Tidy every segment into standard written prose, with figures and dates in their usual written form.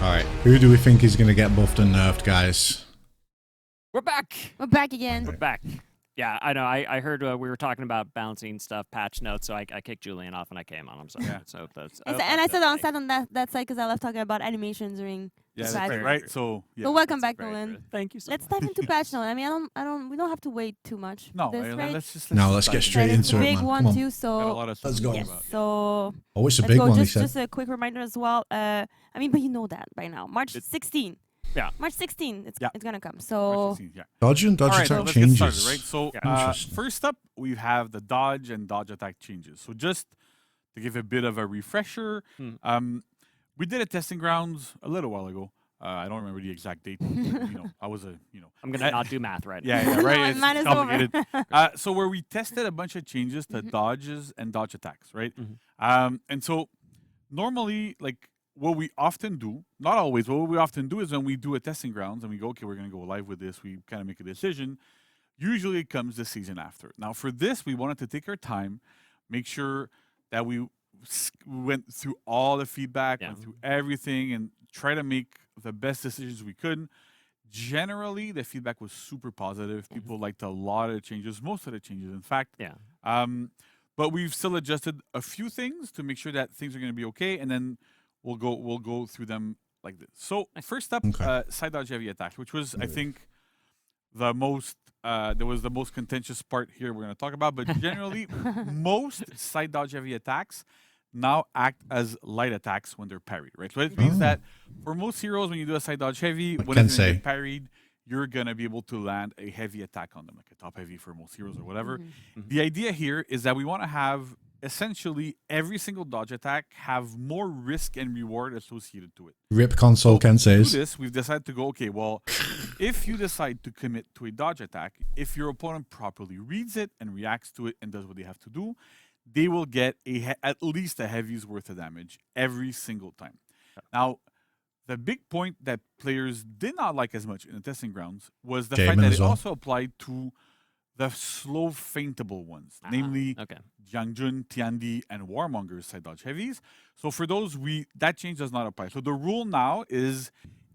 Alright, who do we think is going to get buffed and nerfed, guys? We're back. We're back again. We're back. Yeah, I know. I heard we were talking about balancing stuff, patch notes, so I kicked Julian off and I came on. I'm sorry. Yeah. So that's. And I sat on that side because I love talking about animations during Yeah, the that's patch. right. So yeah. So welcome That's back, very Nolan. true. Thank you so Let's much. dive into patch notes. I mean, we don't have to wait too much. No, This, right? let's Let's dive get in. straight It's into a it, big man. one Come on. too. Got a So lot of stuff Let's to go. talk yes. about. So Oh, it's a let's big go. one, he said. Just a quick reminder as well. I mean, but you know that by now. March 16. Yeah. March 16. It's Yeah. gonna come. March So 16th, yeah. Dodge and dodge All right, so attack let's changes. get started, right? So Interesting. first up, we have the dodge and dodge attack changes. So just to give a bit of a refresher, we did a testing grounds a little while ago. I don't remember the exact date. I was I'm gonna not do math right now. Yeah, right. No, It's mine is over. complicated. So where we tested a bunch of changes to dodges and dodge attacks, right? And so normally, like what we often do, not always, but what we often do is when we do a testing grounds and we go, okay, we're gonna go live with this. We kind of make a decision. Usually it comes the season after. Now for this, we wanted to take our time, make sure that we went through all the feedback, went through everything, and try to make the best decisions we could. Generally, the feedback was super positive. People liked a lot of the changes, most of the changes, in fact. Yeah. But we've still adjusted a few things to make sure that things are going to be okay, and then we'll go through them like this. So first up, side dodge heavy attack, which was I think the most there was the most contentious part here we're going to talk about. But generally, most side dodge heavy attacks now act as light attacks when they're parried, right? So it means that for most heroes, when you do a side dodge heavy, when it's going to get parried, you're going to be able to land a heavy attack on them, like a top heavy for most heroes or whatever. The idea here is that we want to have essentially every single dodge attack have more risk and reward associated to it. Rip console can To do say. this, we've decided to go, okay, well, if you decide to commit to a dodge attack, if your opponent properly reads it and reacts to it and does what they have to do, they will get at least a heavy's worth of damage every single time. Now, the big point that players did not like as much in the testing grounds was the fact that it also applied to the slow faintable ones, namely Jiangjun, Tiandi, and Warmonger's side dodge heavies. So for those, that change does not apply. So the rule now is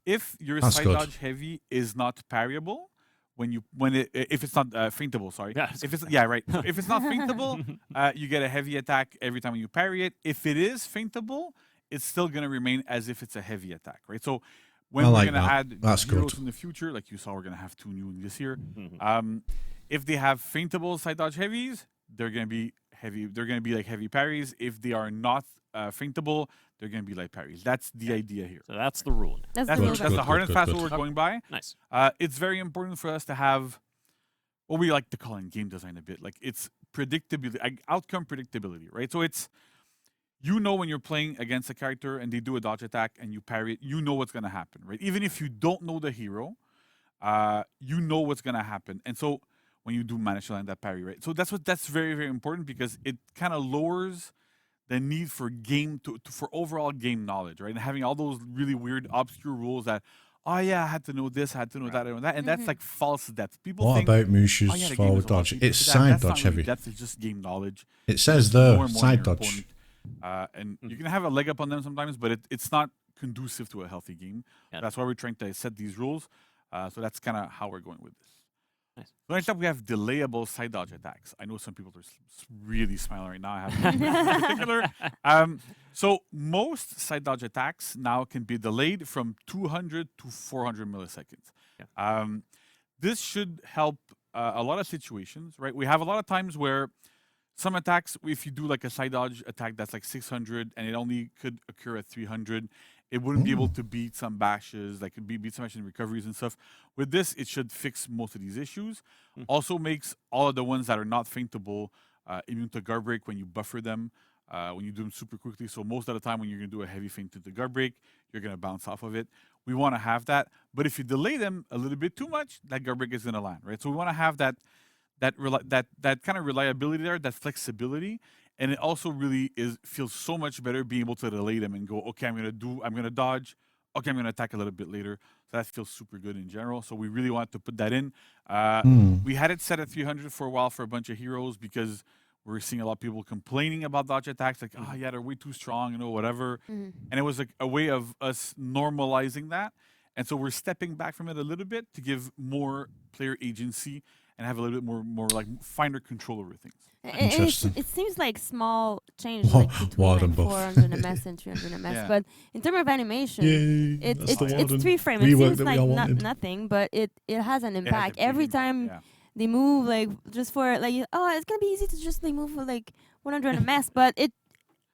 if your side dodge heavy is not parryable, if it's not faintable, sorry. Yes. If it's if it's not faintable, you get a heavy attack every time you parry it. If it is faintable, it's still going to remain as if it's a heavy attack, right? So when we're going to add heroes in the future, like you saw, we're going to have 2 new this year. If they have faintable side dodge heavies, they're going to be heavy. They're going to be like heavy parries. If they are not faintable, they're going to be light parries. That's the idea here. So that's the rule. That's the hard and fast rule we're going by. Nice. It's very important for us to have what we like to call in game design a bit. Like it's predictability, outcome predictability, right? So it's, when you're playing against a character and they do a dodge attack and you parry it, you know what's going to happen, right? Even if you don't know the hero, you know what's going to happen. And so when you do manage to land that parry, right? So that's very, very important because it kind of lowers the need for for overall game knowledge, right? And having all those really weird, obscure rules that, I had to know this, I had to know that, and that's like false depth. People think, about Mushu's forward dodge? It's side dodge heavy. Depth is just game knowledge. It says there, side dodge. And you can have a leg up on them sometimes, but it's not conducive to a healthy game. That's why we're trying to set these rules. So that's kind of how we're going with this. Nice. So next up, we have delayable side dodge attacks. I know some people are really smiling right now. I have in particular. So most side dodge attacks now can be delayed from 200 to 400 milliseconds. This should help a lot of situations, right? We have a lot of times where some attacks, if you do like a side dodge attack that's like 600 and it only could occur at 300, it wouldn't be able to beat some bashes, like beat some bashes and recoveries and stuff. With this, it should fix most of these issues. Also makes all of the ones that are not faintable immune to guard break when you buffer them, when you do them super quickly. So most of the time when you're going to do a heavy feint into guard break, you're going to bounce off of it. We want to have that. But if you delay them a little bit too much, that guard break is going to land, right? So we want to have that kind of reliability there, that flexibility. And it also really feels so much better being able to delay them and go, okay, I'm going to dodge. Okay, I'm going to attack a little bit later. So that feels super good in general. So we really wanted to put that in. We had it set at 300 for a while for a bunch of heroes because We're seeing a lot of people complaining about dodge attacks, like, oh yeah, they're way too strong, whatever. And it was like a way of us normalizing that. And so we're stepping back from it a little bit to give more player agency and have a little bit more like finer control over things. Interesting. It seems like small change, like between Warden like buff. 400 ms and 300 ms. Yeah. But in terms of animation, Yay, it's that's the it's Warden 3 frames. It rework seems that we like all wanted. nothing, but it has an It has a impact big every impact, time yeah. they move. Like just for like, oh, it's gonna be easy to just like move for like 100 ms, but it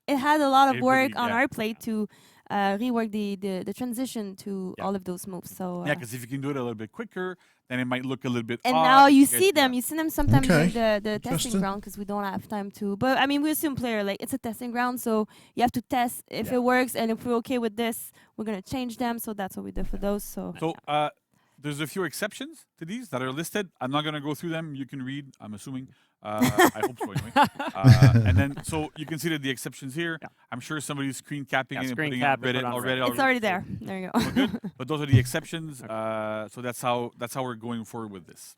had a lot of It work really- on yeah. our plate to rework the transition to Yeah. all of those moves. So Yeah, because if you can do it a little bit quicker, then it might look a little bit and odd. now you guys see do them. that. You see them sometimes Okay. in the testing Interesting. ground because we don't have time to. But I mean, we assume player like it's a testing ground, so you have to test if Yeah. it works, and if we're okay with this, we're gonna change them. So that's what we did for those. So So there's a few exceptions to these that are listed. I'm not going to go through them. You can read, I'm assuming. I hope so anyway. And then, so you can see that the exceptions here. Yeah. I'm sure somebody's screen capping Yeah, it and screen putting cap it and on put Reddit. it on it's already so there. There you we're go. good. But those are the exceptions. So that's how we're going forward with this.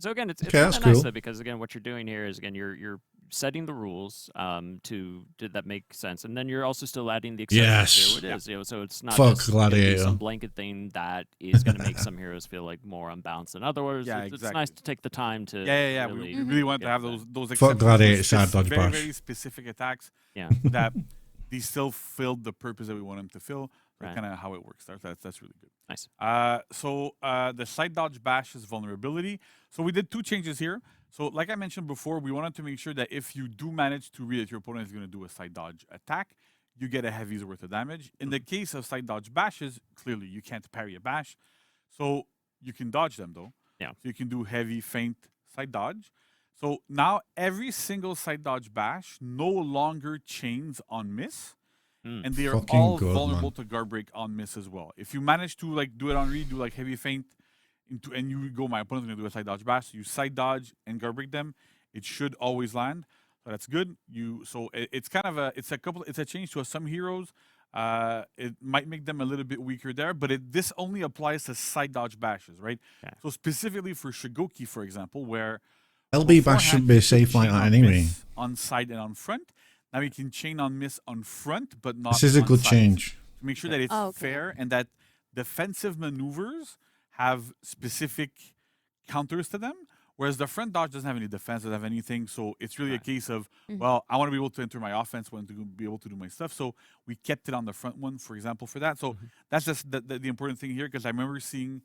So again, it's Okay, kinda that's nice cool. though, because again, what you're doing here is again you're setting the rules to that make sense, and then you're also still adding the exceptions. Yes. There it is. So it's not Fuck just gonna be Gladiator. some blanket thing that is going to make some heroes feel like more unbalanced than others. Yeah, It's nice exactly. to take the time to Yeah. really, We really wanted get to have that. those Fuck exceptions. Gladiator those side dodge very, bash. very specific attacks Yeah. that these still filled the purpose that we want them to fill. Right. Kind of how it works. That's really good. Nice. So the side dodge bash is vulnerability. So we did two changes here. So like I mentioned before, we wanted to make sure that if you do manage to read that your opponent is going to do a side dodge attack, you get a heavy's worth of damage. In the case of side dodge bashes, clearly you can't parry a bash. So you can dodge them though. Yeah. So you can do heavy, feint, side dodge. So now every single side dodge bash no longer chains on miss. And they are Fucking all good, vulnerable man. to guard break on miss as well. If you manage to like do it on read, do like heavy feint, and you go, my opponent's gonna do a side dodge bash. So you side dodge and guard break them. It should always land. So that's good. It's kind of it's a change to some heroes. It might make them a little bit weaker there, but this only applies to side dodge bashes, right? Okay. So specifically for Shigoki, for example, where LB bash shouldn't be safe like that anyway. on side and on front. Now you can chain on miss on front, but not. This is a on good sides. change. To make sure that it's Oh, okay. fair and that defensive maneuvers have specific counters to them, whereas the front dodge doesn't have any defense, doesn't have anything. So it's really Right. a case of, Mhm. well, I want to be able to enter my offense, I want to be able to do my stuff. So we kept it on the front one, for example, for that. So that's just the important thing here, because I remember seeing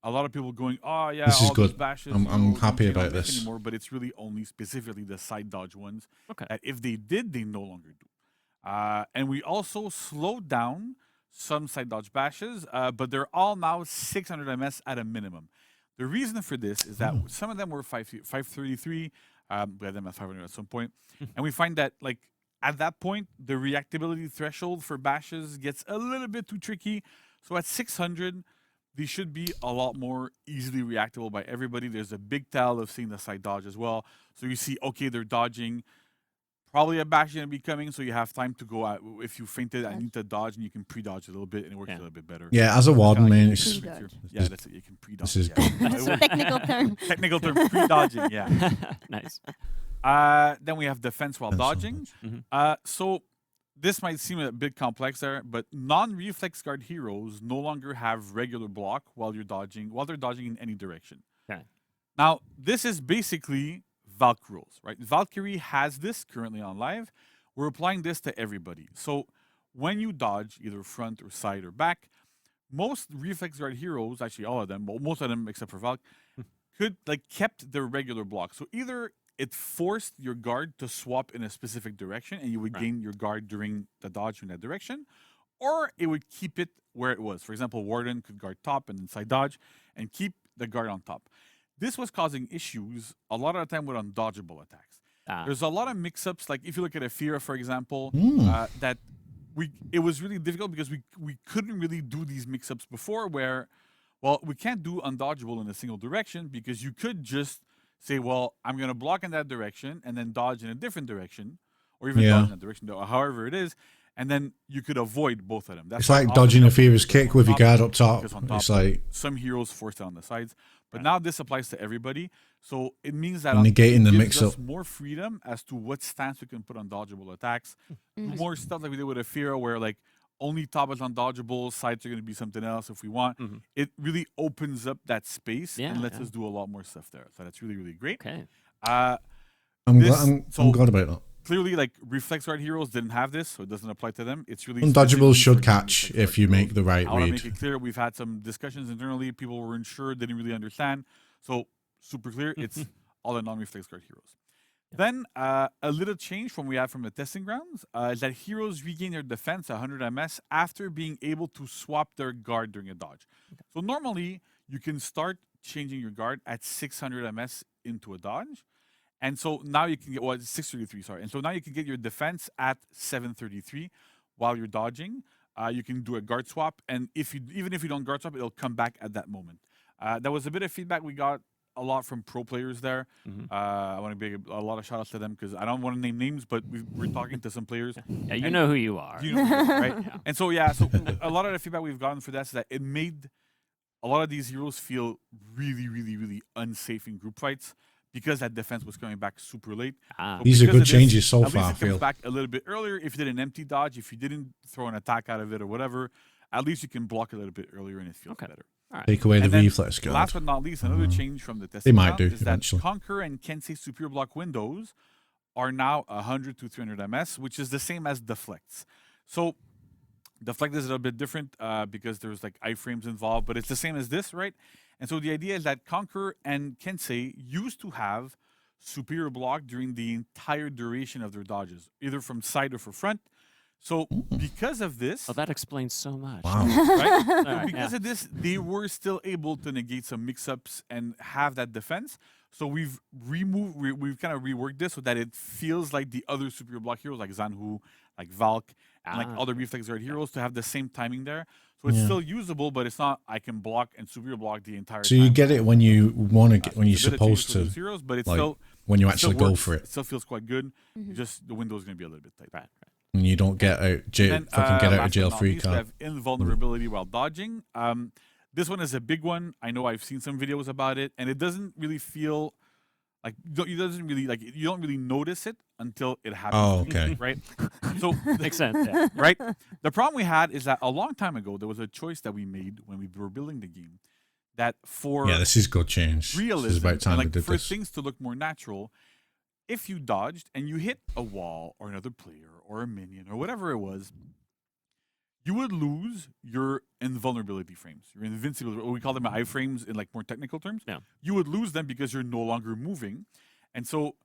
a lot of people going, oh yeah, This is all these good. bashes, I'm don't happy chain on about miss this. anymore, but it's really only specifically the side dodge ones. Okay. That if they did, they no longer do. And we also slowed down some side dodge bashes, but they're all now 600 ms at a minimum. The reason for this is that some of them were 533. We had them at 500 at some point. And we find that, like, at that point, the reactability threshold for bashes gets a little bit too tricky. So at 600, these should be a lot more easily reactable by everybody. There's a big tell of seeing the side dodge as well. So you see, okay, they're dodging. Probably a bash is going to be coming, so you have time to go out. If you fainted, I need to dodge, and you can pre-dodge a little bit, and it works Yeah. a little bit better. Yeah, as a It's warden, kinda man, like it's, you can Pre-dodge. pre- Yeah, that's it. You can pre-dodge. this is yeah. It's a technical term. Technical term, pre-dodging. Yeah. Nice. Then we have defense while Defense while dodging. Mhm. So this might seem a bit complex there, but non-reflex guard heroes no longer have regular block while they're dodging in any direction. Okay. Now, this is basically Valk rules, right? Valkyrie has this currently on live. We're applying this to everybody. So when you dodge, either front or side or back, most reflex guard heroes, actually all of them, but most of them except for Valk, kept their regular block. So either it forced your guard to swap in a specific direction and you would Right. gain your guard during the dodge in that direction, or it would keep it where it was. For example, Warden could guard top and then side dodge and keep the guard on top. This was causing issues a lot of the time with undodgeable attacks. There's a lot of mix-ups. Like if you look at Afeera, for example, that it was really difficult because we couldn't really do these mix-ups before. Where, well, we can't do undodgeable in a single direction because you could just say, well, I'm going to block in that direction and then dodge in a different direction, or even dodge in that direction, however it is, and then you could avoid both of them. That's it's why like often dodging a helps Fear's to kick go with your top, guard up top. focus on top. It's like, Some heroes force it on the sides, but now this applies to everybody. So it means that And negating the gives mix-up. us more freedom as to what stance we can put on dodgeable attacks. Mhm. More stuff like we did with Afeera, where like only top is undodgeable, sides are going to be something else if we want. Mhm. It really opens up that space and Yeah, lets yeah. us do a lot more stuff there. So that's really, really great. Okay. I'm This- glad. I'm so- glad about that. Clearly, like reflex guard heroes didn't have this, so it doesn't apply to them. It's really Undodgeable specifically should for catch non-reflex if you guard make heroes. the right I want to read. make it clear. We've had some discussions internally. People were unsure, didn't really understand. So super clear. It's all the non-reflex guard heroes. Then a little change from we had from the testing grounds is that heroes regain their defense 100 MS after being able to swap their guard during a dodge. So normally you can start changing your guard at 600 MS into a dodge. And so now you can get, well, it's 633, sorry. And so now you can get your defense at 733 while you're dodging. You can do a guard swap. And even if you don't guard swap, it'll come back at that moment. That was a bit of feedback we got a lot from pro players there. I want to give a lot of shout outs to them because I don't want to name names, but we're talking to some players. Yeah, you And- know who you are. You know, who you are, right? And so, yeah, so a lot of the feedback we've gotten for that is that it made a lot of these heroes feel really, really, really unsafe in group fights because that defense was coming back super late. Ah. So These are because good of this, changes so at far, I least it comes feel. back a little bit earlier. If you did an empty dodge, if you didn't throw an attack out of it or whatever, at least you can block a little bit earlier and it feels Okay. better. All right. Take away the And then reflex guard. Last but not least, another change from the testing might round do is eventually. that Conquer and Kensei Superior Block windows are now 100 to 300 MS, which is the same as Deflects. So Deflect is a little bit different because there's like iframes involved, but it's the same as this, right? And so the idea is that Conquer and Kensei used to have superior block during the entire duration of their dodges, either from side or from front. So because of this, Oh, that explains so much. Wow. right? All So right, because yeah. of this, they were still able to negate some mix-ups and have that defense. So we've kind of reworked this so that it feels like the other superior block heroes like Zanhu, like Valk, and like Ah, other reflex guard heroes to have the same timing there. So it's Yeah. still usable, but it's not I can block and superior block the entire So time. you get it when you want to get, So when you're it's a bit of change supposed for those to, heroes, but it's like, still when you it still actually go works, for It it. still feels quite good. Just the window's going to be a little bit tight. Right. And you don't get out, Then, fucking get out of last but jail not free least, we card. have invulnerability while dodging. This one is a big one. I know I've seen some videos about it, and it doesn't really feel like you don't really notice it until it happens. Oh, to you, okay. right? So Makes sense. Yeah. right? The problem we had is that a long time ago there was a choice that we made when we were building the game that for Yeah, this is good change. This realism is about time and we like did for this. things to look more natural, if you dodged and you hit a wall or another player or a minion or whatever it was, you would lose your invulnerability frames, your invincibility, or we call them iframes in like more technical terms. Yeah. You would lose them because you're no longer moving. And so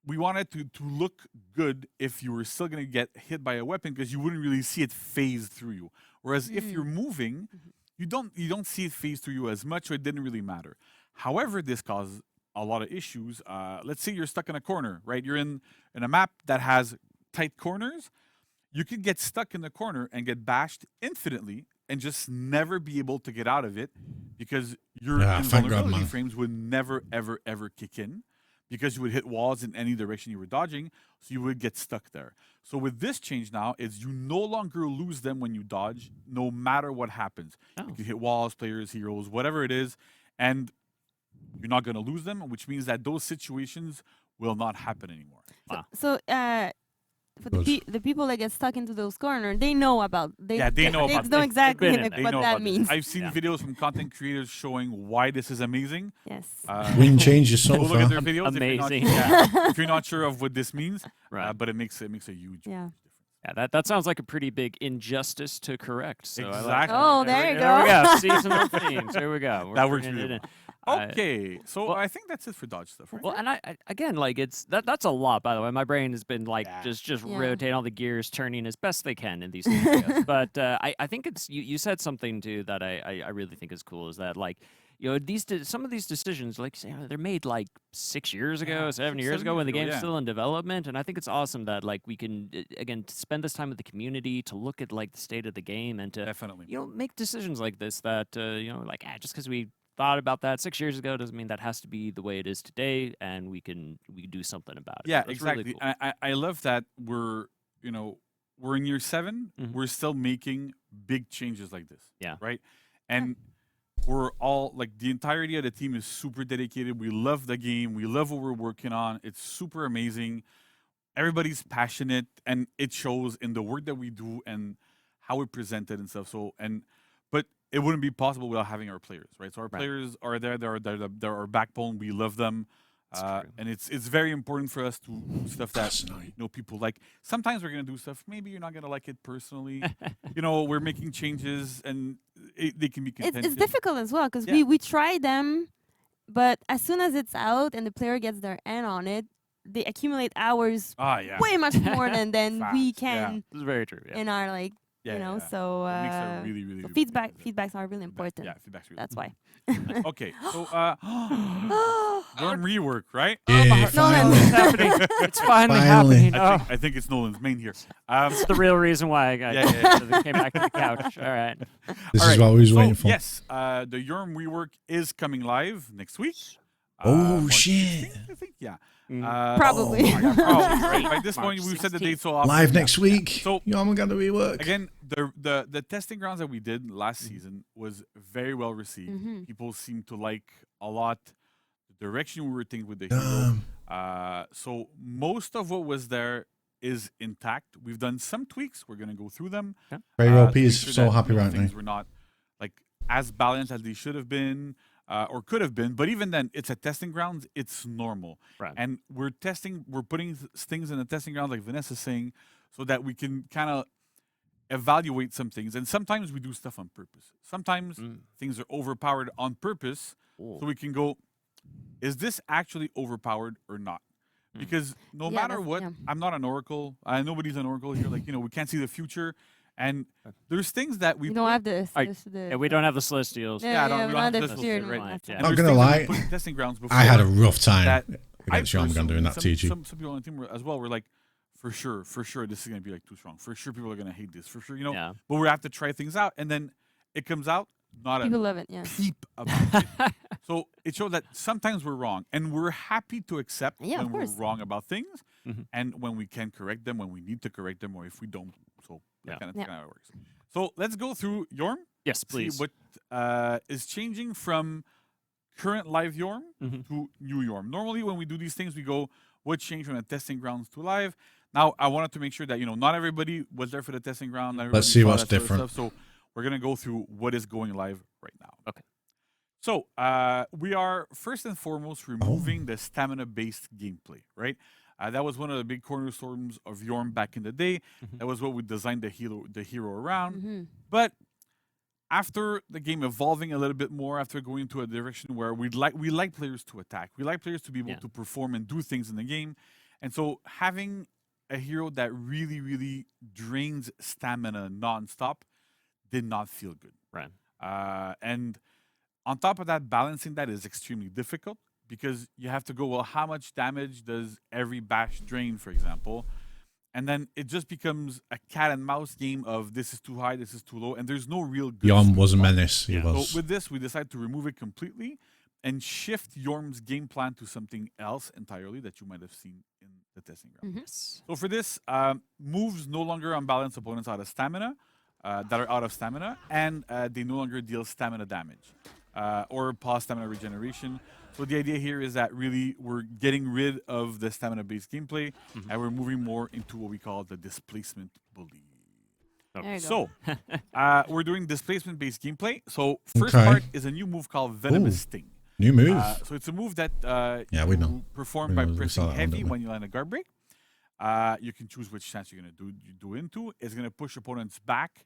we wanted to look good if you were still going to get hit by a weapon because you wouldn't really see it phase through you. Whereas if you're moving, you don't see it phase through you as much, so it didn't really matter. However, this caused a lot of issues. Let's say you're stuck in a corner, right? You're in a map that has tight corners. You could get stuck in the corner and get bashed infinitely and just never be able to get out of it because your Yeah, thank God, invulnerability man. frames would never, ever, ever kick in because you would hit walls in any direction you were dodging, so you would get stuck there. So with this change now, is you no longer lose them when you dodge, no matter what happens. Oh. You can hit walls, players, heroes, whatever it is, and you're not going to lose them, which means that those situations will not happen anymore. Wow. So, for Good. the people that get stuck into those corners, they know about. They Yeah, they know about They know this. exactly They've been in like there. They what know that about this. means. I've seen Yeah. videos from content creators showing why this is amazing. Yes. Wind changes so Go look at far. their videos Amazing. if you're not sure of what this means. Right. But it makes a huge Yeah. difference. Yeah, that sounds like a pretty big injustice to correct. So I like Exactly. that. Oh, there you There we go. go. See some more themes. There we go. We're That works bringing really it in. Okay, so well- I think that's it for dodge stuff, right? Well, and I again, like it's that's a lot. By the way, my brain has been like Yeah. just Yeah. rotating all the gears, turning as best they can in these scenarios. But I think it's you said something too that I really think is cool. Is that like some of these decisions, like say, they're made like 6 years ago, Yeah, 7 6, years 7 ago when the years ago, game's yeah. still in development, and I think it's awesome that like we can again spend this time with the community to look at like the state of the game and to Definitely. make decisions like this that like just because we thought about that 6 years ago doesn't mean that has to be the way it is today, and we can do something about it. Yeah, So it's really exactly. cool. I love that we're in year 7. Mhm. We're still making big changes like this. Yeah. Right. And we're all like the entirety of the team is super dedicated. We love the game. We love what we're working on. It's super amazing. Everybody's passionate, and it shows in the work that we do and how we present it and stuff. But it wouldn't be possible without having our players, right? So our players are there. They're our backbone. We love them. And it's very important for us to do stuff that people like. Sometimes we're gonna do stuff. Maybe you're not gonna like it personally. We're making changes, and they can be contentious. It's difficult as well because Yeah. we try them, but as soon as it's out and the player gets their hand on it, they accumulate hours Yeah. way much more than we Fast, yeah. can This is very true. Yeah. in our like so It makes it really, really, so really feedbacks are really important. Yeah, feedback's really That's why. Okay, so Worm rework, right? Yeah, Nolan, finally. it's happening. It's finally Finally. happening. Oh, I think it's Nolan's main here. it's the real reason why I came back to the couch. All right. This All is right, what we was so, waiting for. Yes, the Yorm rework is coming live next week. Oh, March shit. 16th, I think, yeah. Probably. Yeah, probably, right? By this March point, we've said the 16th. date so often. Live yeah. next week. So Yo, I'm gonna rework. again, the testing grounds that we did last season was very well received. Mhm. People seemed to like a lot the direction we were taking with the hero. So most of what was there is intact. We've done some tweaks. We're gonna go through them. Very to well, make P is sure so that, happy right now. things were not like as balanced as they should have been. Or could have been, but even then, it's a testing grounds. It's normal, Right. and we're putting things in the testing grounds, like Vanessa's saying, so that we can kind of evaluate some things. And sometimes we do stuff on purpose. Sometimes things are overpowered on purpose, Ooh. so we can go, is this actually overpowered or not? Because no Yeah, matter that's- what, yeah. I'm not an oracle. Nobody's an oracle here. Like we can't see the future, and there's things that we We don't have this. Alright, the Yeah, we don't have the celestials. Yeah, Yeah, I yeah, don't- we we don't don't have have the this steering shit, wheel. right, That's yeah. it. and Not there's gonna things that we lie, put in testing grounds before I had a rough time that against you. I'm gonna do personally, that some, TG. Some people on the team as well were like, for sure, this is gonna be like too strong. For sure, people are gonna hate this. For sure, Yeah. But we have to try things out, and then it comes out not People a love it. Yeah. peep about it. So it shows that sometimes we're wrong, and we're happy to accept Yeah, of when we're course. wrong about things, Mhm. and when we can correct them, when we need to correct them, or if we don't. So Yeah. that's Yeah. kind of how it works. So let's go through Yorm. Yes, See please. what is changing from current live Yorm Mhm. to new Yorm. Normally, when we do these things, we go, what changed from the testing grounds to live? Now, I wanted to make sure that, not everybody was there for the testing ground. not Let's everybody see saw what's that sort of different. stuff, so we're going to go through what is going live right now. Okay. So we are, first and foremost, removing the stamina-based gameplay, right? That was one of the big cornerstones of Yorm back in the day. Mhm. That was what we designed the hero around. Mm-hmm. But after the game evolving a little bit more, after going into a direction where we like players to attack, we like players to be able Yeah. to perform and do things in the game, and so having a hero that really, really drains stamina nonstop did not feel good. Right. And on top of that, balancing that is extremely difficult because you have to go, well, how much damage does every bash drain, for example? And then it just becomes a cat and mouse game of this is too high, this is too low, and there's no real good Yorm sweet was a spot. menace. He Yeah. was. So with this, we decided to remove it completely and shift Yorm's game plan to something else entirely that you might have seen in the testing ground. Yes. So for this, moves no longer unbalance opponents out of stamina, that are out of stamina, and they no longer deal stamina damage or pause stamina regeneration. So the idea here is that really we're getting rid of the stamina-based gameplay, and we're moving more into what we call the displacement bully. There you go. So we're doing displacement-based gameplay. So first Okay. part is a new move called Venomous Ooh. Sting. New move. So it's a move that Yeah, we know. you perform We by know, we saw pressing that one, heavy don't we? when you land a guard break. You can choose which stance you're going to do into. It's going to push opponents back,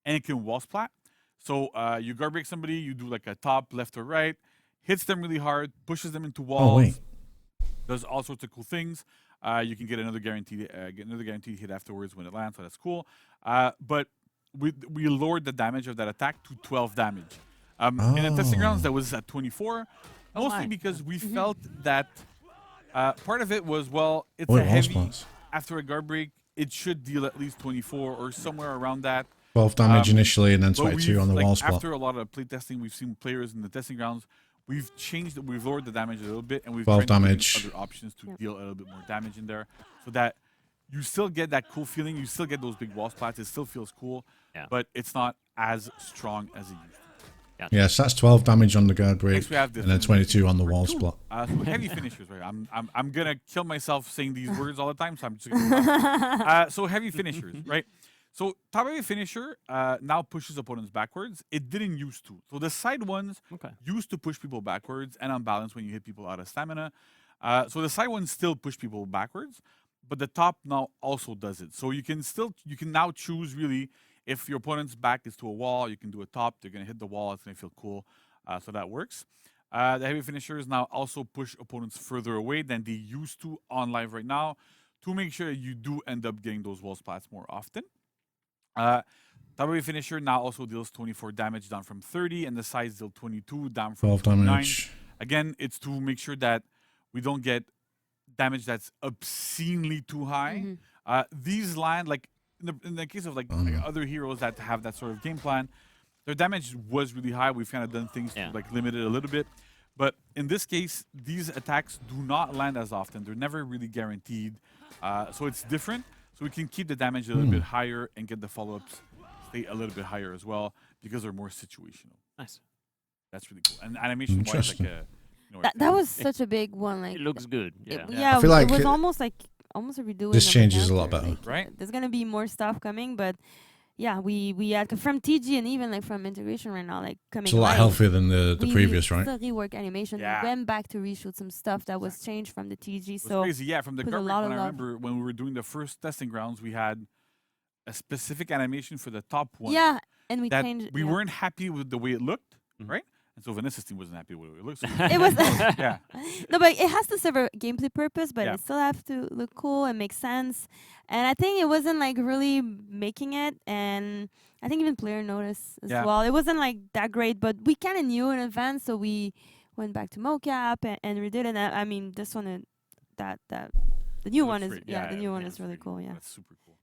and it can wall splat. So you guard break somebody, you do like a top, left or right, hits them really hard, pushes them into walls. Oh, wait. Does all sorts of cool things. You can get another guaranteed hit afterwards when it lands, so that's cool. But we lowered the damage of that attack to 12 damage. In the testing grounds, that was at 24, Oh mostly my. because we felt that part of it was, well, it's Wait, a wall heavy, spots. after a guard break, it should deal at least 24 or somewhere around that. 12 damage Um, initially and then But 22 we've, on the like, wall spot. after a lot of play testing, we've seen players in the testing grounds. We've lowered the damage a little bit, and we've 12 tried to put in damage. other options to Yep. deal a little bit more damage in there, so that you still get that cool feeling. You still get those big wall splats. It still feels cool, Yeah. but it's not as strong as it used to be. Gotcha. Yes, that's 12 damage on the guard break, Next we have and then 22 on the wall spot. So heavy finishers, right? I'm gonna kill myself saying these words all the time, so I'm just gonna so heavy finishers, right? So top heavy finisher now pushes opponents backwards. It didn't used to. So the side ones Okay. used to push people backwards and unbalance when you hit people out of stamina. So the side ones still push people backwards, but the top now also does it. So you can now choose really. If your opponent's back is to a wall, you can do a top. They're going to hit the wall. It's going to feel cool. So that works. The heavy finishers now also push opponents further away than they used to on live right now to make sure that you do end up getting those wall splats more often. Top heavy finisher now also deals 24 damage down from 30, and the sides deal 22 down from 12 29. damage. Again, it's to make sure that we don't get damage that's obscenely too high. These land like in the case of like other heroes that have that sort of game plan, their damage was really high. We've kind of done things to like limit it a little bit. But in this case, these attacks do not land as often. They're never really guaranteed. So it's different. So we can keep the damage a little bit higher and get the follow-ups stay a little bit higher as well because they're more situational. Nice. That's really cool. And animation-wise, like that was such a big one. Like It looks good. Yeah. yeah, I feel like it was it- almost a redoing. This of the changes a lot character, better. Right. There's gonna be more stuff coming, but yeah, we had from TG and even like from integration right now, like coming. It's a lot live, healthier than the we previous, right? still rework animation. Yeah. We went back to reshoot some stuff that was changed from the TG. It was So crazy. Yeah, from the put a garbage, lot when of I love. remember when we were doing the first testing grounds, we had a specific animation for the top one. yeah, and we that changed. we yeah. weren't happy with the way it looked, Mhm. right? And so Vanessa's team wasn't happy with the way it looked. So It was yeah, no, but it has to serve a gameplay purpose, but Yeah. it still have to look cool and make sense. And I think it wasn't like really making it, and I think even player noticed as Yeah. well. It wasn't like that great, but we kind of knew in advance, so we went back to mocap and redid it. And I mean, this one, the new it one looks is great. the new one it is looks really great. cool. Yeah. That's super cool.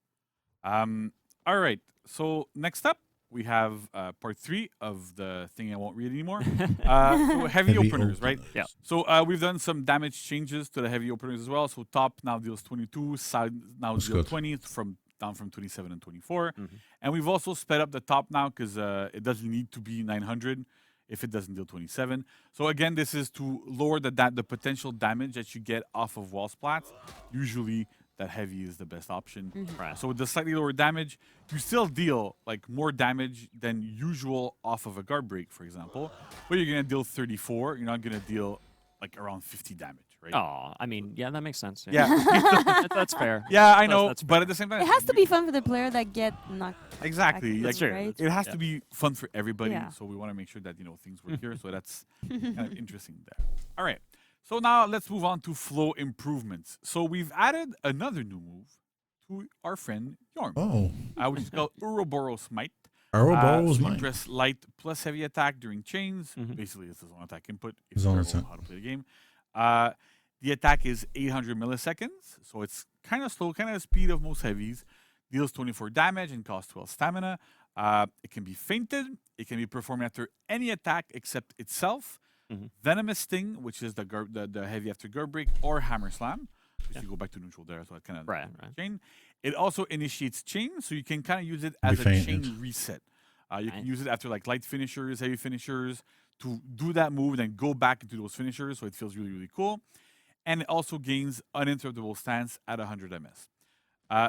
All right. So next up, we have part 3 of the thing I won't read anymore. So heavy Heavy openers, right? Yeah. So we've done some damage changes to the heavy openers as well. So top now deals 22, side now That's deals good. 20 down from 27 and 24. Mhm. And we've also sped up the top now because it doesn't need to be 900 if it doesn't deal 27. So again, this is to lower the potential damage that you get off of wall splats. Usually that heavy is the best option. Right. So with the slightly lower damage, you still deal like more damage than usual off of a guard break, for example. But you're gonna deal 34. You're not gonna deal like around 50 damage, right? Oh, I mean, yeah, that makes sense. Yeah. That's fair. Yeah, I know. That's But at the same time, It has to be fun for the player that get knocked. exactly. That's Like, true. right? it has Yeah. to be fun for everybody. Yeah. So we want to make sure that things work here. So that's kind of interesting there. All right. So now let's move on to flow improvements. So we've added another new move to our friend Yorm, Oh, which is called Ouroboros Might. Ouroboros so you mine. press light plus heavy attack during chains. Mhm. Basically, it's a zone attack input. If Zone you know attack. how to play the game. The attack is 800 milliseconds, so it's kind of slow, kind of the speed of most heavies. Deals 24 damage and costs 12 stamina. It can be feinted. It can be performed after any attack except itself. Mhm. Venomous Sting, which is the heavy after guard break, or Hammer Slam. If Yeah. you go back to neutral there, so it kind of Right. chain. It also initiates chain, so you can kind of use it Be as a fainted. chain reset. You can Nice. use it after like light finishers, heavy finishers, to do that move, then go back into those finishers. So it feels really, really cool. And it also gains uninterruptible stance at 100 ms.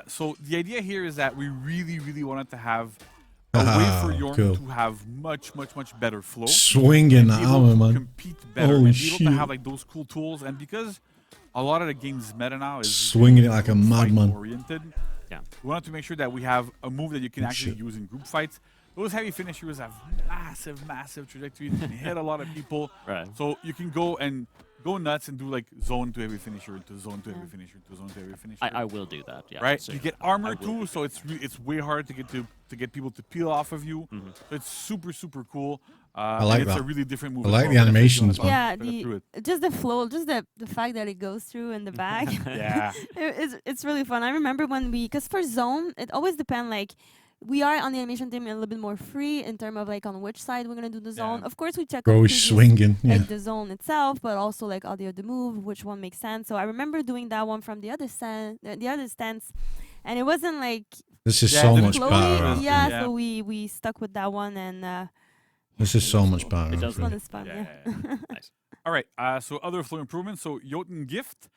So the idea here is that we really, really wanted to have a way for Yorm Cool. to have much, much, much better flow. Swinging Be able armor, to man. compete better Holy and be able to shit. have like those cool tools. And because a lot of the game's meta now is Swinging it like a group fight madman. oriented, Yeah. we wanted to make sure that we have a move that you can Good actually shit. use in group fights. Those heavy finishers have massive, massive trajectories and hit a lot of people. Right. So you can go nuts and do like zone to heavy finisher to zone to heavy finisher to zone to heavy finisher. I will do that. Yeah. Right, So you get I armor will too, do so it's way harder to get people to peel off of you. Mhm. So it's super cool. like and it's that. a really different move. I as like well. the But definitely animations, wanna Yeah, talk through it. just the flow, just the fact that it goes through in the back. Yeah. It's really fun. I remember when because for zone, it always depends. Like we are on the animation team a little bit more free in terms of like on which side we're gonna do the zone. Yeah. Of course, we check Bro on is previous, swinging. Yeah. like the zone itself, but also like all the other move, which one makes sense. So I remember doing that one from the other stance, and it wasn't like This is Yeah, so the much flow better. flowy. after. Yeah, Yeah. so we stuck with that one, and This is so much better. It does This one actually. is fun. Yeah, Yeah. yeah, yeah. Nice. All right. So other flow improvements. So Jotun Gift,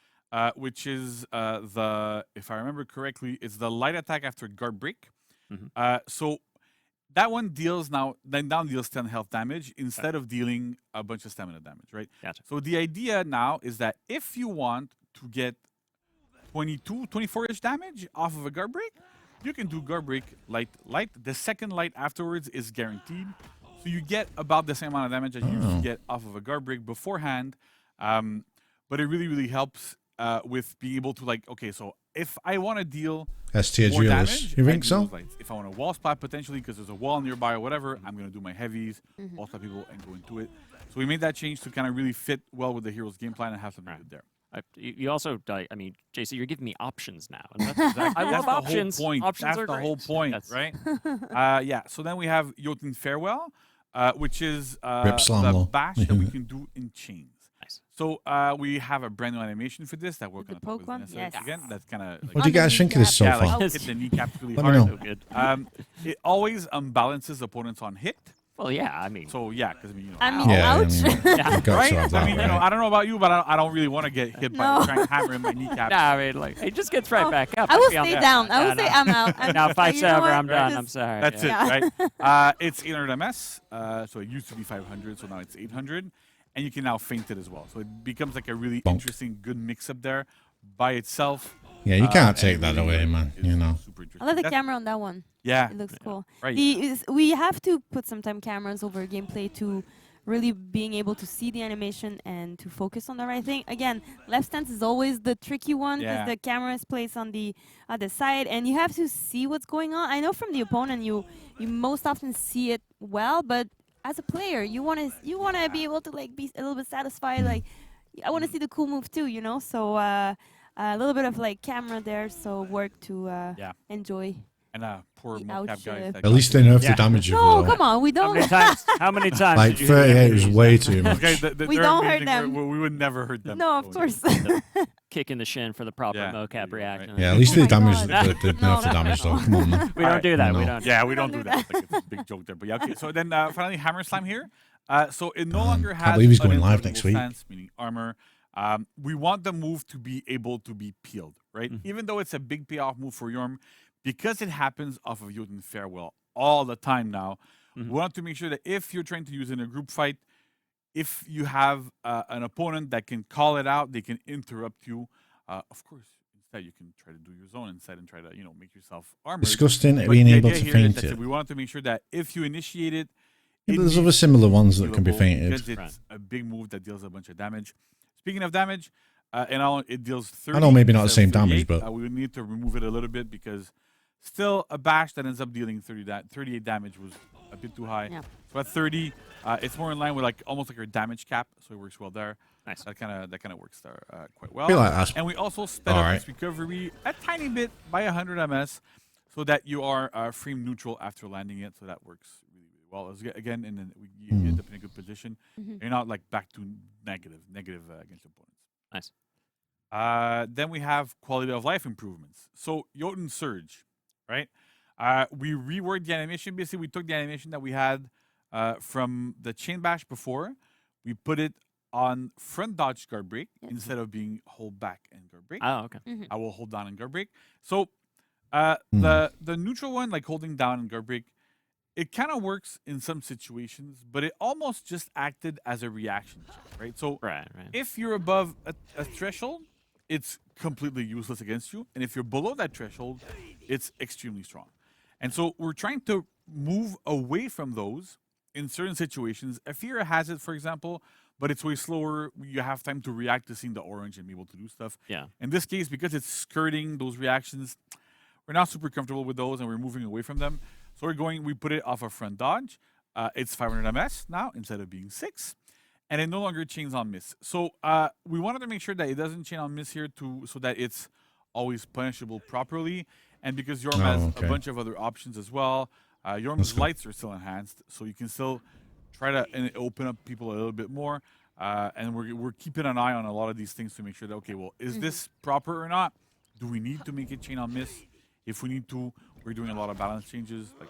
which is if I remember correctly, it's the light attack after guard break. Mhm. So that one deals 10 health damage instead of dealing a bunch of stamina damage, right? Gotcha. So the idea now is that if you want to get 24-ish damage off of a guard break, you can do guard break light. The second light afterwards is guaranteed. So you get about the same amount of damage as you used to get off of a guard break beforehand. But it really, really helps with being able to okay, so if I want to deal S tier more duelist. damage, You I think do so? those lights. If I want to wall splat potentially because there's a wall nearby or whatever, I'm going to do my heavies, wall splat people, and go into it. So we made that change to kind of really fit well with the hero's game plan and have something good there. You also, I mean, JC, you're giving me options now. And that's, Exactly. I That's love the options. whole point. Options That's are the great. whole point, Yes. right? Yeah. So then we have Jotun Farewell, which is Slam the low. bash that we can do in chains. Nice. So we have a brand new animation for this that we're The going to poke talk one? about Yes. again. That's kind of What do you guys think of this so yeah, far? like hit the kneecaps really Let me hard. know. So good. It always unbalances opponents on hit. Well, yeah, I mean, So yeah, because you know. I mean, Yeah, ouch. I mean, you've got Right? to have I that, mean, right? I don't know about you, but I don't really want to get hit by No. a giant hammer in my kneecap. nah, I mean, like, it just gets right Oh, back up. I will Let's be stay honest. down. I will Yeah, say no. I'm out. I'm Now, you fight's know over. what? I'm done. Just- I'm sorry. That's yeah. it, Yeah. right? It's 800 MS, so it used to be 500, so now it's 800, and you can now feint it as well. So it becomes like a really Bonk. interesting, good mix-up there by itself. Yeah, you can't and take it that really, away, man. is You know. super interesting. I love the That's- camera on that one. Yeah, It looks cool. right. We have to put sometime cameras over gameplay to really being able to see the animation and to focus on the right thing. Again, left stance is always the tricky one because Yeah. the camera is placed on the other side and you have to see what's going on. I know from the opponent you most often see it well, but as a player you want to be able to like be a little bit satisfied. Like I want to see the cool move too, you know. So a little bit of like camera there, so work to Yeah. enjoy. And poor The mocap ouch, guys. that At got least hit. they nerfed Yeah. the damage of No, it, though. come on, we How don't. many times? How many times? Like did you hit the 38 was enemies? way too Those much. guys, We they're don't hurt amazing. them. We would never hurt them. No, of so- course. Kick in the shin for the proper Yeah. mocap reaction. Yeah, at least Oh they my damaged God. the No, nerf the damage though. Come on, man. We don't do that. We No. don't. Yeah, we don't don't do do that. Like, it's a big joke there. But yeah, okay. So then finally, Hammer Slam here. So it no longer has. can't believe he's going an live invulnerable next week. Stance, meaning armor. We want the move to be able to be peeled, right? Even though it's a big payoff move for Yorm, because it happens off of Jotun Farewell all the time now. We want to make sure that if you're trying to use it in a group fight, if you have an opponent that can call it out, they can interrupt you. Of course, instead you can try to do your zone instead and try to make yourself armored. Disgusting But being the able idea to here is feint that it. we want to make sure that if you initiate it, Yeah, it but there's needs other to similar be ones that can be healable fainted. because it's a big move that deals a bunch of damage. Speaking of damage, it deals 30. know maybe not the instead of same damage, 38. but- we would need to remove it a little bit because still a bash that ends up dealing 38 damage was a bit too high. Yeah. So at 30, it's more in line with almost like our damage cap, so it works well there. Nice. That kind of works there quite well. I feel like that's And we also sped up Alright. this recovery a tiny bit by 100 MS so that you are frame neutral after landing it. So that works really, really well. Again, and then you end up in a good position. You're not back to negative against opponents. Nice. Then we have quality of life improvements. So Jotun Surge, right? We reworked the animation. Basically, we took the animation that we had from the chain bash before. We put it on front dodge guard break Yes. instead of being hold back and guard break. Oh, okay. I will hold down and guard break. So Hmm. the neutral one, like holding down and guard break, it kind of works in some situations, but it almost just acted as a reaction check, right? So Right. if you're above a threshold, it's completely useless against you. And if you're below that threshold, it's extremely strong. And so we're trying to move away from those in certain situations. Afeera has it, for example, but it's way slower. You have time to react to seeing the orange and be able to do stuff. Yeah. In this case, because it's skirting those reactions, we're not super comfortable with those and we're moving away from them. So we put it off a front dodge. It's 500 MS now instead of being 6. And it no longer chains on miss. So we wanted to make sure that it doesn't chain on miss here so that it's always punishable properly. And because Yorm has okay. a bunch of other options as well, Yorm's lights are still enhanced, so you can still try to open up people a little bit more. And we're keeping an eye on a lot of these things to make sure that, okay, well, is this proper or not? Do we need to make it chain on miss? If we need to, we're doing a lot of balance changes. Like,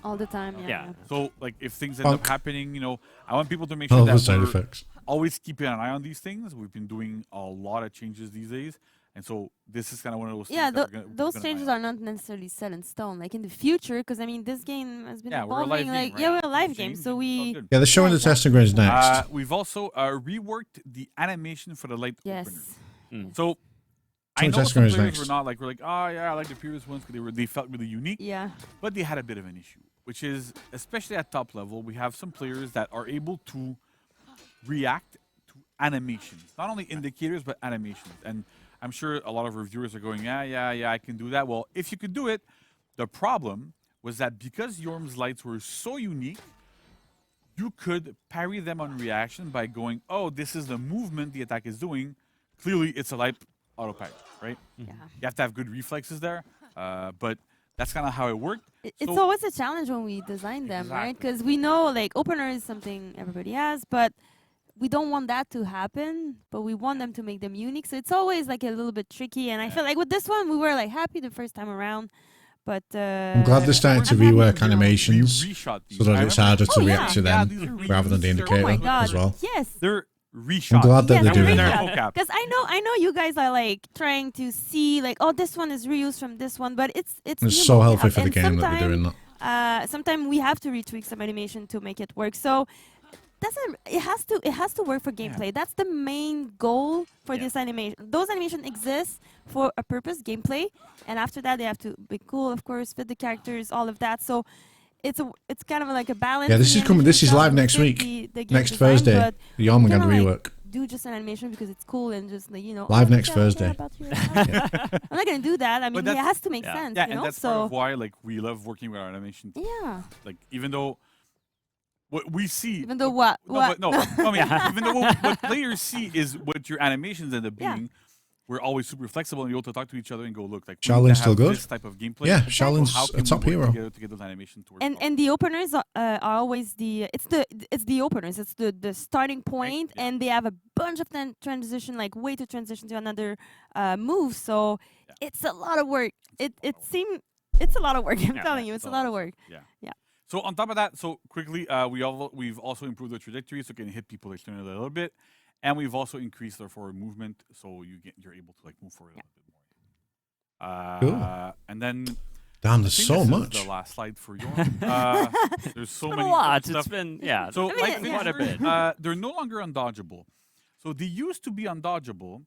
All the time. Yeah. Yeah. so like if things end up Bonk. happening, I want people to make All sure the that side we're effects. always keeping an eye on these things. We've been doing a lot of changes these days, and so this is kind of one of those Yeah, things that we're gonna those keep an eye changes on. are not necessarily set in stone. Like in the future, because I mean, this game has been Yeah, we're a evolving. live game, right? Yeah, we're a Things live game, change so and it's all we good. Yeah, they're showing Yeah, the testing grounds next. We've also reworked the animation for the light yes. opener. Mm. So I Showing know testing some grounds players next. were not like oh yeah, I like the previous ones because they felt really unique, Yeah. but they had a bit of an issue, which is especially at top level, we have some players that are able to react to animations, not only indicators but animations. And I'm sure a lot of reviewers are going, yeah, I can do that. Well, if you could do it, the problem was that because Yorm's lights were so unique, you could parry them on reaction by going, oh, this is the movement the attack is doing. Clearly, it's a light auto parry, right? Yeah. You have to have good reflexes there, but that's kind of how it worked. It's So- always a challenge when we design them, right? Exactly. Because we know like opener is something everybody has, but we don't want that to happen. But we want them to make them unique. So it's always like a little bit tricky. And I feel like with this one, we were like happy the first time around, but I'm glad they're starting to I'm happy rework now. animations We reshot these. so that I it's remember- harder to Oh, react to yeah. them these are rather than the reused. indicator Oh my They're- god! as well. Yes. They're reshot. glad that Yes, they're I'm doing really that. glad. Because I know you guys are like trying to see like, oh, this one is reused from this one, but it's It's new so mocap. healthy for the And game that they're doing that. sometimes we have to retweak some animation to make it work. So it has to work for gameplay. That's the main goal for Yeah. this animation. Those animation exist for a purpose, gameplay, and after that they have to be cool, of course, fit the characters, all of that. So it's kind of like a balance. Yeah, this is coming. This is live next week, next Thursday. The Yarmungand kinda, like, rework. do just an animation because it's cool and just like, Live oh, next yeah, Thursday. about your attack. I'm not gonna do that. I mean, it that's- has to make yeah. sense, Yeah, you and know. that's part So of why like we love working with our animation team. yeah, Like even though what we see, even though what no, what but no, I mean even though what players see is what your animations end up Yeah. being. We're always super flexible and you're able to talk to each other and go, look, like we Shaolin's need to still have good. this type of gameplay. Yeah, So Shaolin's how a can we top work hero. together to get those animations to work well? and the openers are always it's the openers. It's the starting point, yeah. and they have a bunch of transition, like way to transition to another move. So Yeah. it's a lot of work. It lot of seems it's a lot of work. I'm Yeah, telling you, it's a lot of work. So on top of that, so quickly, we've also improved the trajectory so it can hit people externally a little bit, and we've also increased their forward movement so you're able to like move forward a little bit more. And then Damn, I there's think so this is much. the last slide for you. There's so Been many a lot. stuff. It's been yeah. So I mean, like yeah. quite a bit. they're no longer undodgeable. So they used to be undodgeable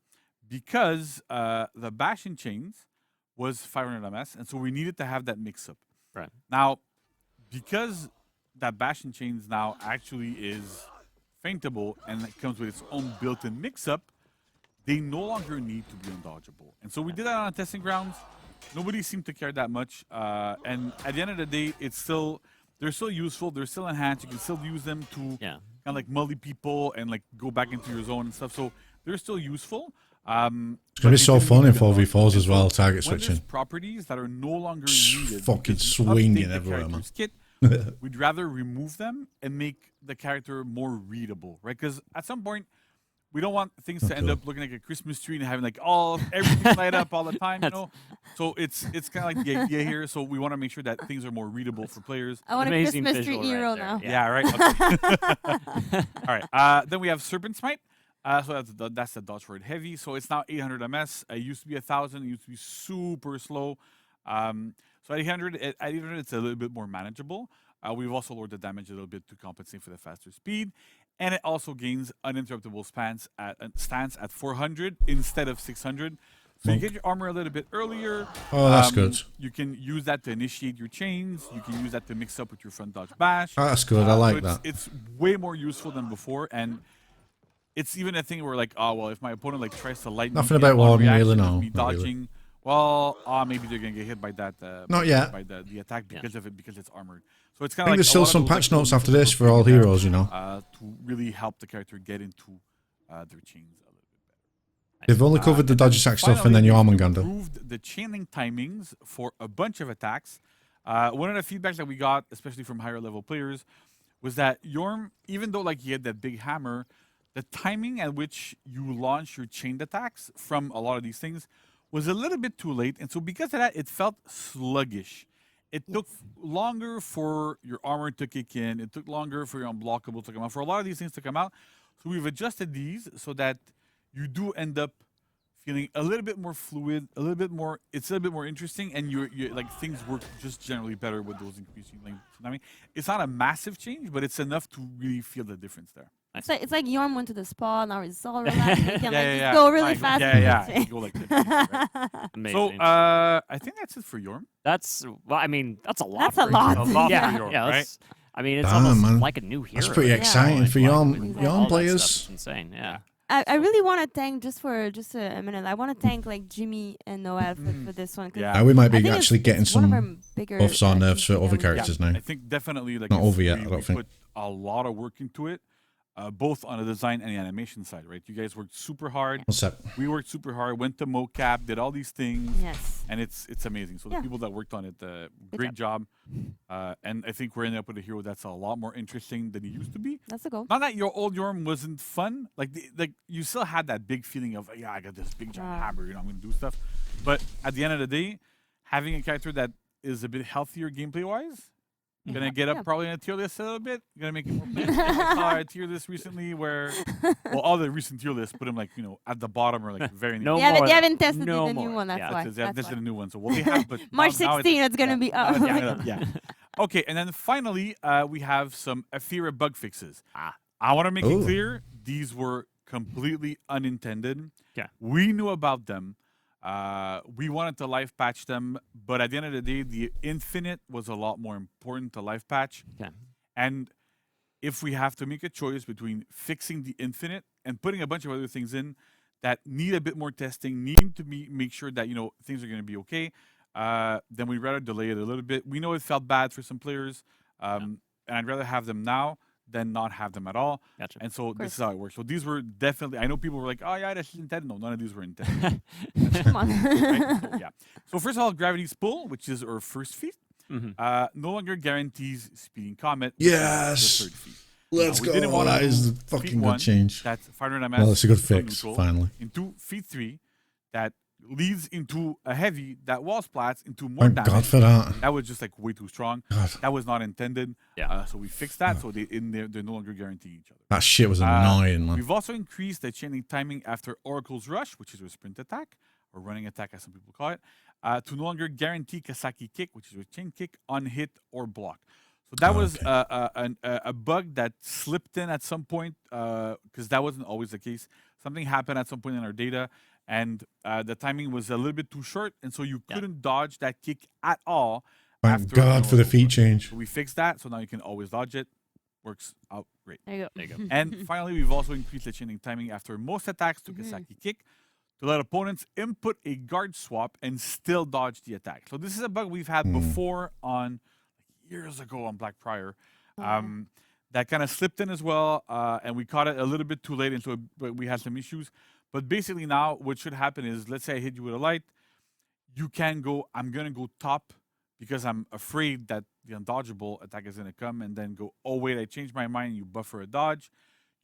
because the bash in chains was 500 MS, and so we needed to have that mix up. Right. Now, because that bash in chains now actually is feintable and it comes with its own built-in mix-up, they no longer need to be undodgeable. And so we did that on testing grounds. Nobody seemed to care that much. And at the end of the day, they're still useful. They're still enhanced. You can still use them to Yeah. kind of like mully people and like go back into your zone and stuff. So they're still useful. It's gonna be so fun in 4v4s as well, target when there's switching. properties that are no longer needed. Fucking because you swinging update the everywhere, man. character's kit, we'd rather remove them and make the character more readable, right? Because at some point, we don't want things to end Okay. up looking like a Christmas tree and having like everything light up all the time, you know. So it's kind of like the idea here. So we want to make sure that things are more readable for players. I want a Amazing Christmas tree visual right hero there. now. Yeah. Right. Okay. All right. Then we have Serpent Smite. So that's the dodge word heavy. So it's now 800 MS. It used to be 1,000. It used to be super slow. So at 800, it's a little bit more manageable. We've also lowered the damage a little bit to compensate for the faster speed. And it also gains uninterruptible stance at 400 instead of 600. So you get your armor a little bit earlier. Oh, that's good. You can use that to initiate your chains. You can use that to mix up with your front dodge bash. That's good. I So like it's, that. It's way more useful than before, and it's even a thing where like, oh well, if my opponent like tries to light Nothing me about on Warden, reaction really, with no, me not really. dodging. Well, maybe they're gonna get hit by that. Not yet. By the attack Yeah. because of it because it's armored. So it's I kind of think like there's a still lot of some those, like, patch notes little after this pieces for of all thing there, heroes, you know. to really help the character get into their chains a little bit better. They've only covered the And dodge attack stuff and finally, then your we've Armanganda. improved the chaining timings for a bunch of attacks. One of the feedbacks that we got, especially from higher level players, was that Yorm, even though like he had that big hammer, the timing at which you launch your chained attacks from a lot of these things was a little bit too late. And so because of that, it felt sluggish. it took longer for your armor to kick in. It took longer for your unblockable to come out. For a lot of these things to come out, so we've adjusted these so that you do end up feeling a little bit more fluid, a little bit more. It's a little bit more interesting, and you're like things work just generally better with those increasing lengths. I mean, it's not a massive change, but it's enough to really feel the difference there. It's like Yorm went to the spa, now it's all relaxed. You can Yeah, just go really Like, fast. Yeah. You go like this, right? Amazing. So I think that's it for Yorm. That's well. I mean, that's a lot. That's a for lot. you. A lot Yeah, for Yorm, yeah. right? that's- I mean, it's Damn, almost man. like a new hero. That's pretty Yeah. exciting for Like, Yarn all that Yarn stuff players. is insane. Yeah. I really want to thank just a minute. I want to thank like Jimmy and Noel for this one. 'cause Yeah. We might I be think actually getting it's one of some our bigger buffs or nerfs for achievements other that we characters now. I think definitely like Not it's over yet, we- I don't we think. put a lot of work into it, both on the design and the animation side, right? You guys worked super hard. What's up? We worked super hard. Went to mocap, did all these things, Yes. and it's amazing. So Yeah. the people that worked on it, great job. And I think we're ending up with a hero that's a lot more interesting than he used to be. That's a goal. Not that your old Yorm wasn't fun. Like you still had that big feeling of I got this big giant hammer. I'm gonna do stuff. But at the end of the day, having a character that is a bit healthier gameplay wise, gonna get up Yeah. probably in a tier list a little bit. Gonna make it more playable. I saw a tier list recently where, well, all the recent tier lists put him like at the bottom or like very. No Yeah, more. but they haven't tested no the new more. one. That's Yeah. why. That's That's this is why. a new one. So what we have, but March now 16, it's gonna be up. yeah. Okay, and then finally, we have some Afeera bug fixes. Ah. I want to make it Ooh. clear these were completely unintended. Yeah. We knew about them. We wanted to life patch them, but at the end of the day, the infinite was a lot more important to life patch. Okay. And if we have to make a choice between fixing the infinite and putting a bunch of other things in that need a bit more testing, need to make sure that things are going to be okay, then we'd rather delay it a little bit. We know it felt bad for some players, and I'd rather have them now than not have them at all. Gotcha. And so this course. is how it works. So these were definitely. I know people were like, "Oh yeah, that's intended." No, none of these were intended. Come on. Right? So, yeah. So first of all, Gravity's Pull, which is our first feat, Mhm. no longer guarantees Speeding Comet. which is Yes. The third feat. Let's we go. didn't wanna That is do the fucking feat good one. change. That's 500 MS. Well, it's a good still fix, neutral, finally. Into feat 3, that leads into a heavy that wall splats into more Thank damage. God for that. That was just like way too strong. God, That was not intended. Yeah. So we fixed that. So they no longer guarantee each other. that shit was annoying, man. We've also increased the chaining timing after Oracle's Rush, which is a sprint attack, or running attack as some people call it, to no longer guarantee Kasaki Kick, which is a chain kick, on hit or block. So that was a bug that slipped in at some point, because that wasn't always the case. Something happened at some point in our data, and the timing was a little bit too short, and so you couldn't dodge that kick at all. Thank after God for the Oracle's feat Rush. change. So we fixed that, so now you can always dodge it. Works out great. There you go. There you go. And finally, we've also increased the chaining timing after most attacks to Kasaki Kick to let opponents input a guard swap and still dodge the attack. So this is a bug we've had before on years ago on Black Prior. That kind of slipped in as well, and we caught it a little bit too late, and so we had some issues. But basically now what should happen is, let's say I hit you with a light, you can go, I'm going to go top because I'm afraid that the undodgeable attack is going to come, and then go, oh wait, I changed my mind, you buffer a dodge,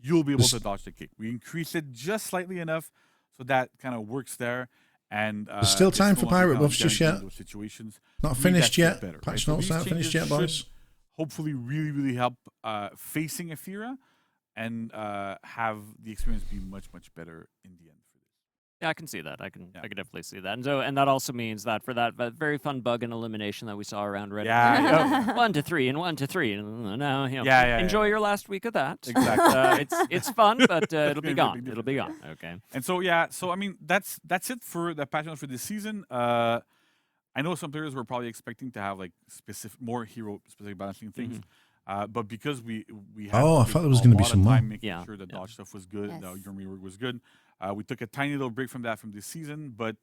you'll be able to dodge the kick. We increase it just slightly enough so that kind of works there. And There's still it's time no for longer pirate kind of buffs just guaranteed yet. in those situations. Not To me, finished that's yet. better, Patch So notes these not finished yet, changes boys. should hopefully really, really help facing Afeera and have the experience be much, much better in the end for this. Yeah, I can see that. I can definitely see that. And that also means that for that very fun bug and elimination that we saw around Reddit. Yeah, oh, 1 to 3 and 1 to 3. And now, Yeah, enjoy your last week of that. Exactly. It's fun, but it'll be gonna be a gone. big It'll be difference, gone. Okay. And so I mean that's it for the patch notes for this season. I know some players were probably expecting to have like more hero specific balancing things. But because we had Oh, I to thought take there was a gonna be lot of some more. time making Yeah, sure the yeah. dodge stuff was good, the Yes. your rework was good. We took a tiny little break from that from this season, but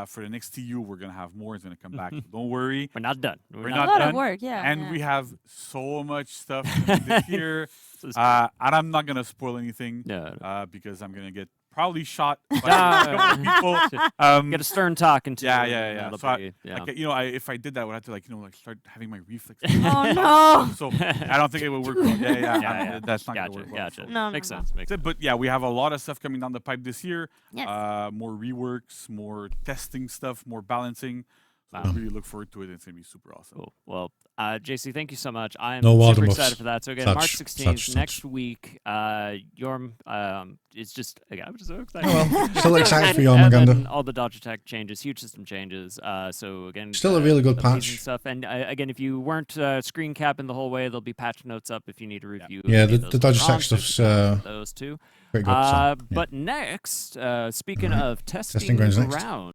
for the next TU we're gonna have more. It's gonna come back. So don't worry. We're not done. We're A not lot done. of work, yeah. And yeah. we have so much stuff this year. This is And I'm not gonna spoil anything No. because I'm gonna get probably shot by Ah, a couple people. Get a stern talk into Yeah, it, yeah, and yeah. that'll So I- be- yeah. like, if I did that, I would have to start having my reflex. Oh no. So I don't think it would work. Well. Yeah. That's not Gotcha, gonna work. Well, gotcha. so. No, Makes no, no. sense. Makes That's it. sense. But yeah, we have a lot of stuff coming down the pipe this year. Yes. More reworks, more testing stuff, more balancing. So Wow. really look forward to it. It's going to be super awesome. Cool. Well, JC, thank you so much. I'm No water super muffs. excited for that. So again, Such- March 16th, such- next week. Yorm, it's just again, I'm just so excited. Oh, well, still excited for And Jormungandr. then all the Dodge attack changes, huge system changes. So again, Still a really good amazing patch. stuff. And again, if you weren't screen capping the whole way, there'll be patch notes up if you need to review. Yeah, any of the those Dodge later on, attack so stuff's keep an eye out for those too. pretty good. So, yeah. But next, speaking Alright. of testing grounds next. ground.